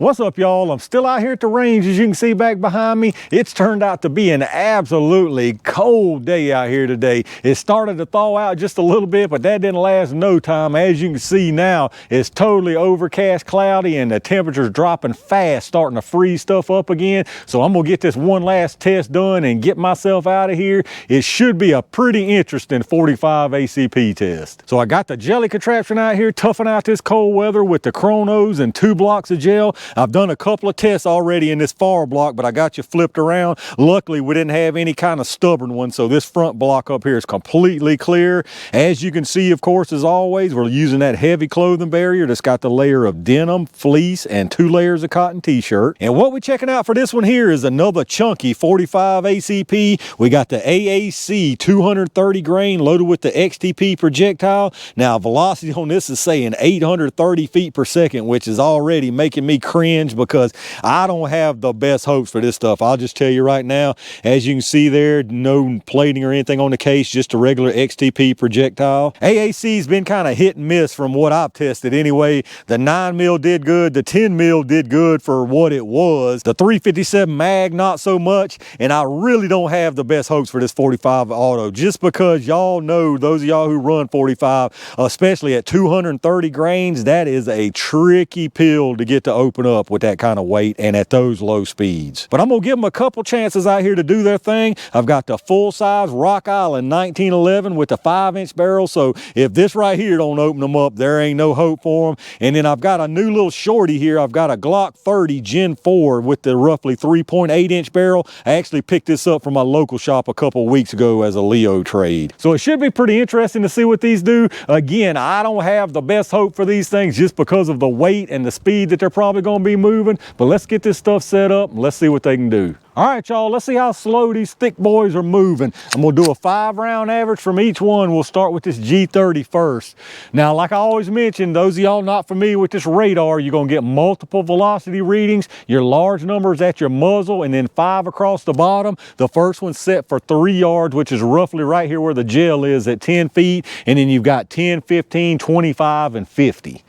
What's up, y'all? I'm still out here at the range. As you can see back behind me, it's turned out to be an absolutely cold day out here today. It started to thaw out just a little bit, but that didn't last no time. As you can see now, it's totally overcast, cloudy, and the temperature's dropping fast, starting to freeze stuff up again. So I'm gonna get this one last test done and get myself out of here. It should be a pretty interesting 45 ACP test. So I got the jelly contraption out here, toughing out this cold weather with the chronos and 2 blocks of gel. I've done a couple of tests already in this far block, but I got you flipped around. Luckily, we didn't have any kind of stubborn one, so this front block up here is completely clear. As you can see, of course, as always, we're using that heavy clothing barrier that's got the layer of denim, fleece, and 2 layers of cotton t-shirt. And what we're checking out for this one here is another chunky 45 ACP. We got the AAC 230 grain loaded with the XTP projectile. Now, velocity on this is saying 830 feet per second, which is already making me cringe because I don't have the best hopes for this stuff. I'll just tell you right now, as you can see there, no plating or anything on the case, just a regular XTP projectile. AAC's been kind of hit and miss from what I've tested anyway. The 9mm did good, the 10mm did good for what it was. The 357 mag, not so much, and I really don't have the best hopes for this 45 auto, just because y'all know, those of y'all who run 45, especially at 230 grains, that is a tricky pill to get to open up with that kind of weight and at those low speeds. But I'm gonna give them a couple chances out here to do their thing. I've got the full-size Rock Island 1911 with the 5-inch barrel, so if this right here don't open them up, there ain't no hope for them. And then I've got a new little shorty here. I've got a Glock 30 Gen 4 with the roughly 3.8-inch barrel. I actually picked this up from my local shop a couple weeks ago as a Leo trade. So it should be pretty interesting to see what these do. Again, I don't have the best hope for these things just because of the weight and the speed that they're probably going to be moving, but let's get this stuff set up and let's see what they can do. All right, y'all, let's see how slow these thick boys are moving. I'm gonna do a 5-round average from each one. We'll start with this G30 first. Now, like I always mention, those of y'all not familiar with this radar, you're gonna get multiple velocity readings, your large numbers at your muzzle, and then 5 across the bottom. The first one's set for 3 yards, which is roughly right here where the gel is at 10 feet, and then you've got 10, 15, 25, and 50.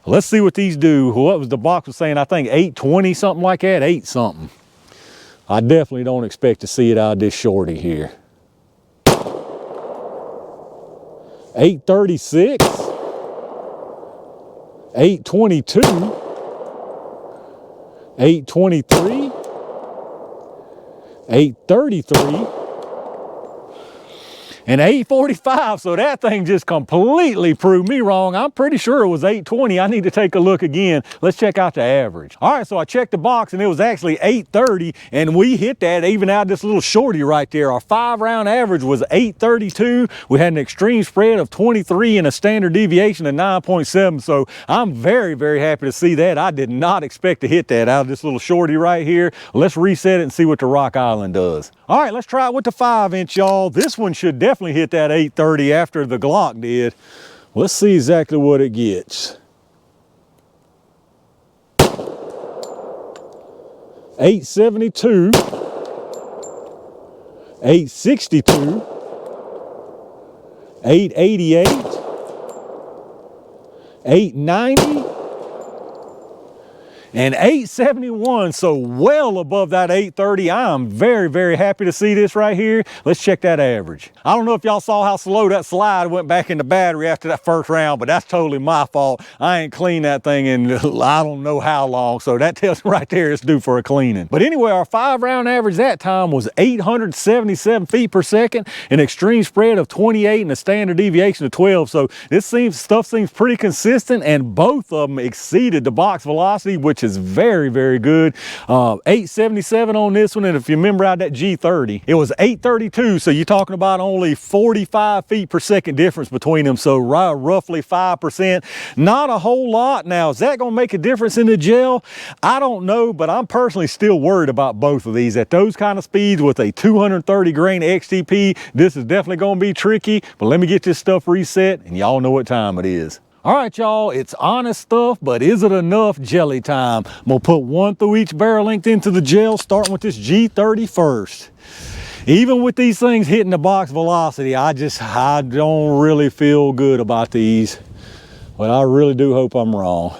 Let's see what these do. What was the box was saying? I think 820, something like that, 8 something. I definitely don't expect to see it out of this shorty here. 836, 822, 823, 833, and 845, so that thing just completely proved me wrong. I'm pretty sure it was 820. I need to take a look again. Let's check out the average. All right, so I checked the box and it was actually 830, and we hit that even out of this little shorty right there. Our 5-round average was 832. We had an extreme spread of 23 and a standard deviation of 9.7, so I'm very, very happy to see that. I did not expect to hit that out of this little shorty right here. Let's reset it and see what the Rock Island does. All right, let's try it with the 5-inch, y'all. This one should definitely hit that 830 after the Glock did. Let's see exactly what it gets. 872, 862, 888, 890, and 871, so well above that 830. I'm very, very happy to see this right here. Let's check that average. I don't know if y'all saw how slow that slide went back in the battery after that first round, but that's totally my fault. I ain't cleaned that thing in I don't know how long, so that tells me right there it's due for a cleaning. But anyway, our 5-round average that time was 877 feet per second, an extreme spread of 28 and a standard deviation of 12. So this stuff seems pretty consistent, and both of them exceeded the box velocity, which is very, very good. 877 on this one, and if you remember out that G30, it was 832, so you're talking about only 45 feet per second difference between them, so roughly 5%. Not a whole lot. Now, is that gonna make a difference in the gel? I don't know, but I'm personally still worried about both of these. At those kind of speeds with a 230 grain XTP, this is definitely gonna be tricky, but let me get this stuff reset, and y'all know what time it is. All right, y'all, it's honest stuff, but is it enough? Jelly time. I'm gonna put 1 through each barrel length into the gel, starting with this G30 first. Even with these things hitting the box velocity, I don't really feel good about these, but I really do hope I'm wrong.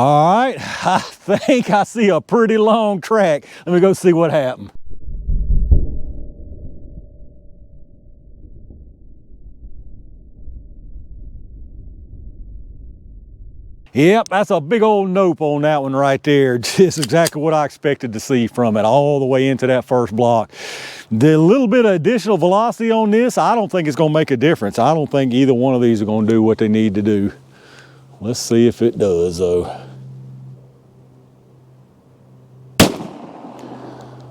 All right, I think I see a pretty long track. Let me go see what happened. Yep, that's a big old nope on that one right there. Just exactly what I expected to see from it, all the way into that first block. The little bit of additional velocity on this, I don't think it's gonna make a difference. I don't think either one of these are gonna do what they need to do. Let's see if it does though.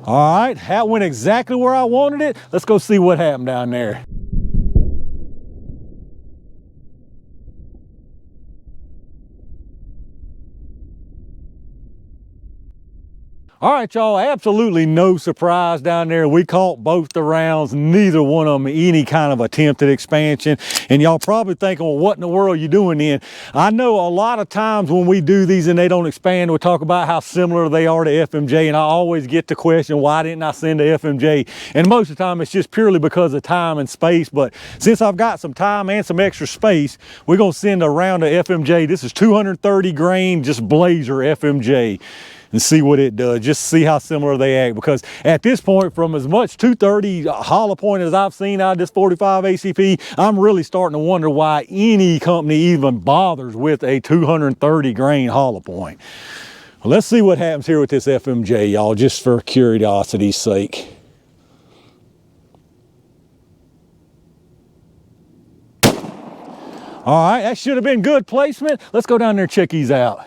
All right, that went exactly where I wanted it. Let's go see what happened down there. All right, y'all, absolutely no surprise down there. We caught both the rounds, neither one of them any kind of attempted expansion. And y'all probably thinking, well, what in the world are you doing then? I know a lot of times when we do these and they don't expand, we talk about how similar they are to FMJ, and I always get the question, why didn't I send to FMJ? And most of the time it's just purely because of time and space, but since I've got some time and some extra space, we're gonna send a round to FMJ. This is 230 grain, just Blazer FMJ. And see what it does, just see how similar they act, because at this point, from as much 230 hollow point as I've seen out of this 45 ACP, I'm really starting to wonder why any company even bothers with a 230 grain hollow point. Well, let's see what happens here with this FMJ, y'all, just for curiosity's sake. All right, that should have been good placement. Let's go down there and check these out.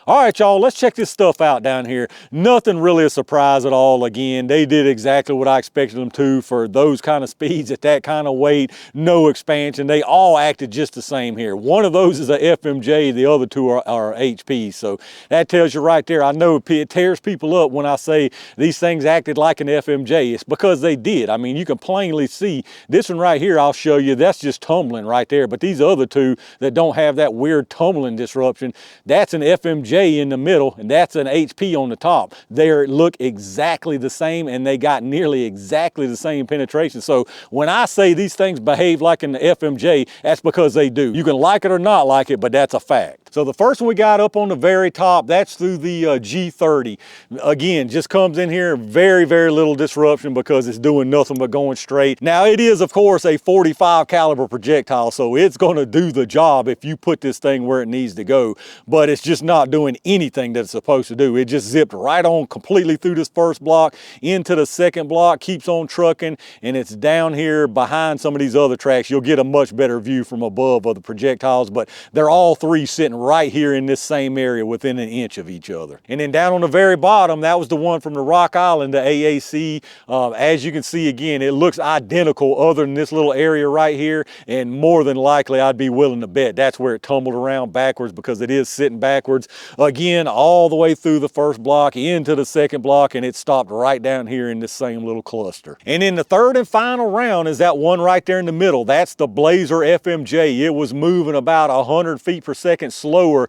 All right, y'all, let's check this stuff out down here. Nothing really a surprise at all. Again, they did exactly what I expected them to for those kind of speeds at that kind of weight, no expansion. They all acted just the same here. One of those is a FMJ, the other two are HP. So that tells you right there, I know it tears people up when I say these things acted like an FMJ. It's because they did. I mean, you can plainly see this one right here, I'll show you, that's just tumbling right there. But these other two that don't have that weird tumbling disruption, that's an FMJ in the middle, and that's an HP on the top. They look exactly the same, and they got nearly exactly the same penetration. So when I say these things behave like an FMJ, that's because they do. You can like it or not like it, but that's a fact. So the first one we got up on the very top, that's through the G30. Again, just comes in here, very, very little disruption because it's doing nothing but going straight. Now it is, of course, a 45 caliber projectile, so it's gonna do the job if you put this thing where it needs to go, but it's just not doing anything that it's supposed to do. It just zipped right on completely through this first block into the second block, keeps on trucking, and it's down here behind some of these other tracks. You'll get a much better view from above of the projectiles, but they're all three sitting right here in this same area within an inch of each other. And then down on the very bottom, that was the one from the Rock Island, the AAC. As you can see, again, it looks identical other than this little area right here, and more than likely I'd be willing to bet that's where it tumbled around backwards, because it is sitting backwards. Again, all the way through the first block into the second block, and it stopped right down here in this same little cluster. And in the third and final round is that one right there in the middle. That's the Blazer FMJ. It was moving about 100 feet per second slower,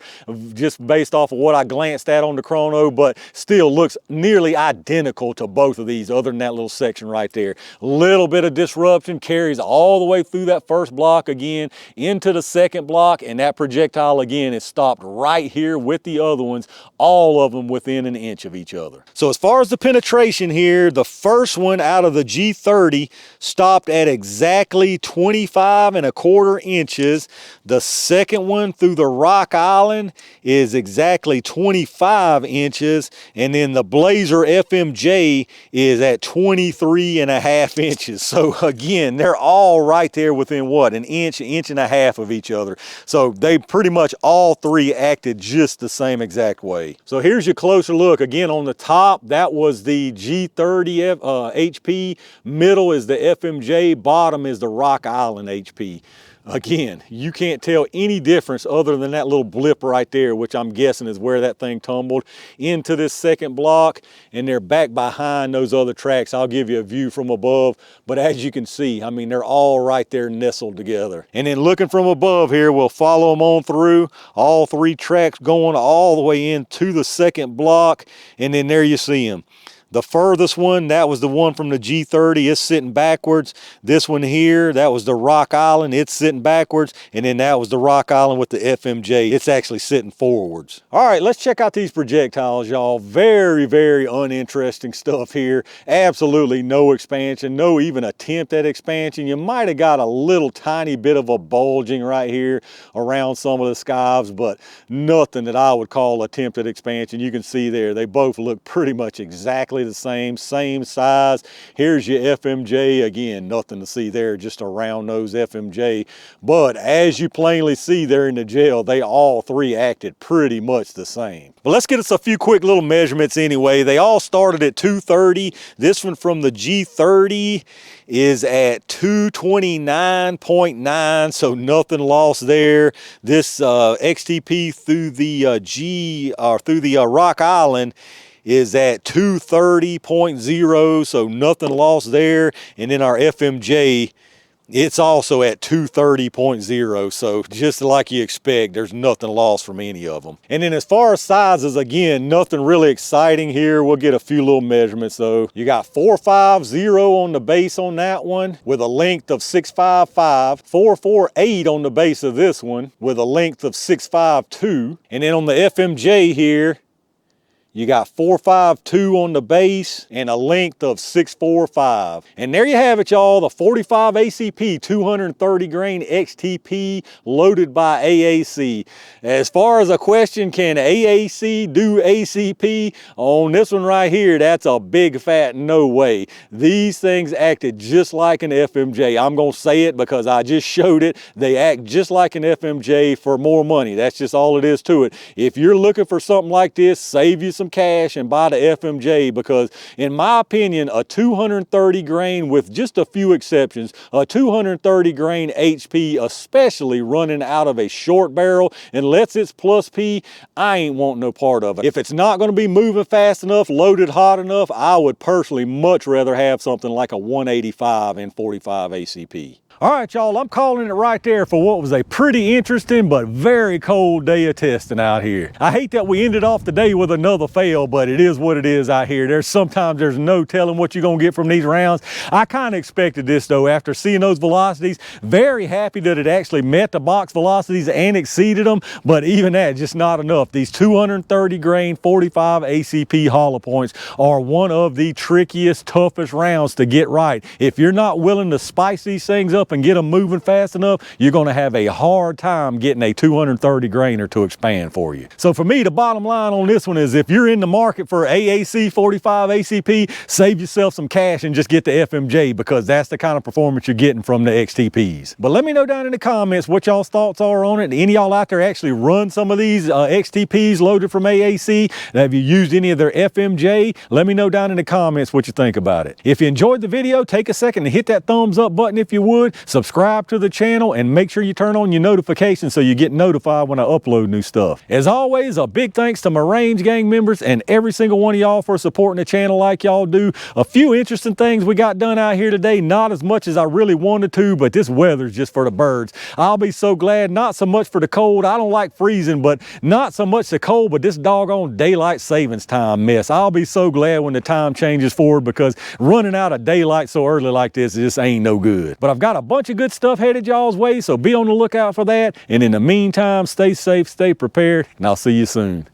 just based off of what I glanced at on the chrono, but still looks nearly identical to both of these, other than that little section right there. Little bit of disruption, carries all the way through that first block again into the second block, and that projectile again is stopped right here with the other ones, all of them within an inch of each other. So as far as the penetration here, the first one out of the G30 stopped at exactly 25¼ inches. The second one through the Rock Island is exactly 25 inches. And then the Blazer FMJ is at 23½ inches. So again, they're all right there within what, an inch and a half of each other. So they pretty much all three acted just the same exact way. So here's your closer look. Again, on the top, that was the G30 HP. Middle is the FMJ. Bottom is the Rock Island HP. Again, you can't tell any difference other than that little blip right there, which I'm guessing is where that thing tumbled into this second block, and they're back behind those other tracks. I'll give you a view from above, but as you can see, I mean, they're all right there nestled together. And then looking from above here, we'll follow them on through, all three tracks going all the way into the second block, and then there you see them. The furthest one, that was the one from the G30. It's sitting backwards. This one here, that was the Rock Island. It's sitting backwards. And then that was the Rock Island with the FMJ. It's actually sitting forwards. All right, let's check out these projectiles, y'all. Very, very uninteresting stuff here. Absolutely no expansion, no even attempt at expansion. You might have got a little tiny bit of a bulging right here around some of the skives, but nothing that I would call attempted expansion. You can see there, they both look pretty much exactly the same size. Here's your FMJ. Again, nothing to see there, just a round nose FMJ. But as you plainly see there in the gel, they all three acted pretty much the same. But let's get us a few quick little measurements anyway. They all started at 230. This one from the G30 is at 229.9, so nothing lost there. This XTP through the through the Rock Island is at 230.0, so nothing lost there. And then our FMJ, it's also at 230.0, so just like you expect, there's nothing lost from any of them. And then as far as sizes, again, nothing really exciting here. We'll get a few little measurements though. You got 450 on the base on that one with a length of 655, 448 on the base of this one with a length of 652, and then on the FMJ here, you got 452 on the base and a length of 645. And there you have it, y'all, the 45 ACP 230 grain XTP loaded by AAC. As far as a question, can AAC do ACP? On this one right here, that's a big fat no way. These things acted just like an FMJ. I'm gonna say it because I just showed it. They act just like an FMJ for more money. That's just all it is to it. If you're looking for something like this, save you some cash and buy the FMJ, because in my opinion, a 230 grain, with just a few exceptions, a 230 grain HP, especially running out of a short barrel, unless it's plus P, I ain't want no part of it. If it's not going to be moving fast enough, loaded hot enough, I would personally much rather have something like a 185 and 45 ACP. All right, y'all, I'm calling it right there for what was a pretty interesting but very cold day of testing out here. I hate that we ended off the day with another fail, but it is what it is out here. Sometimes there's no telling what you're gonna get from these rounds. I kind of expected this though, after seeing those velocities. Very happy that it actually met the box velocities and exceeded them, but even that, just not enough. These 230 grain 45 ACP hollow points are one of the trickiest, toughest rounds to get right. If you're not willing to spice these things up and get them moving fast enough, you're going to have a hard time getting a 230 grainer to expand for you. So for me, the bottom line on this one is, if you're in the market for AAC 45 ACP, save yourself some cash and just get the FMJ, because that's the kind of performance you're getting from the XTPs. But let me know down in the comments what y'all's thoughts are on it. Any of y'all out there actually run some of these XTPs loaded from AAC? Have you used any of their FMJ? Let me know down in the comments what you think about it. If you enjoyed the video, take a second to hit that thumbs up button if you would. Subscribe to the channel and make sure you turn on your notifications so you get notified when I upload new stuff. As always, a big thanks to my Range Gang members and every single one of y'all for supporting the channel like y'all do. A few interesting things we got done out here today, not as much as I really wanted to, but this weather's just for the birds. I'll be so glad, not so much for the cold. I don't like freezing, but not so much the cold, but this doggone daylight savings time mess. I'll be so glad when the time changes forward, because running out of daylight so early like this just ain't no good. But I've got a bunch of good stuff headed y'all's way, so be on the lookout for that. And in the meantime, stay safe, stay prepared, and I'll see you soon.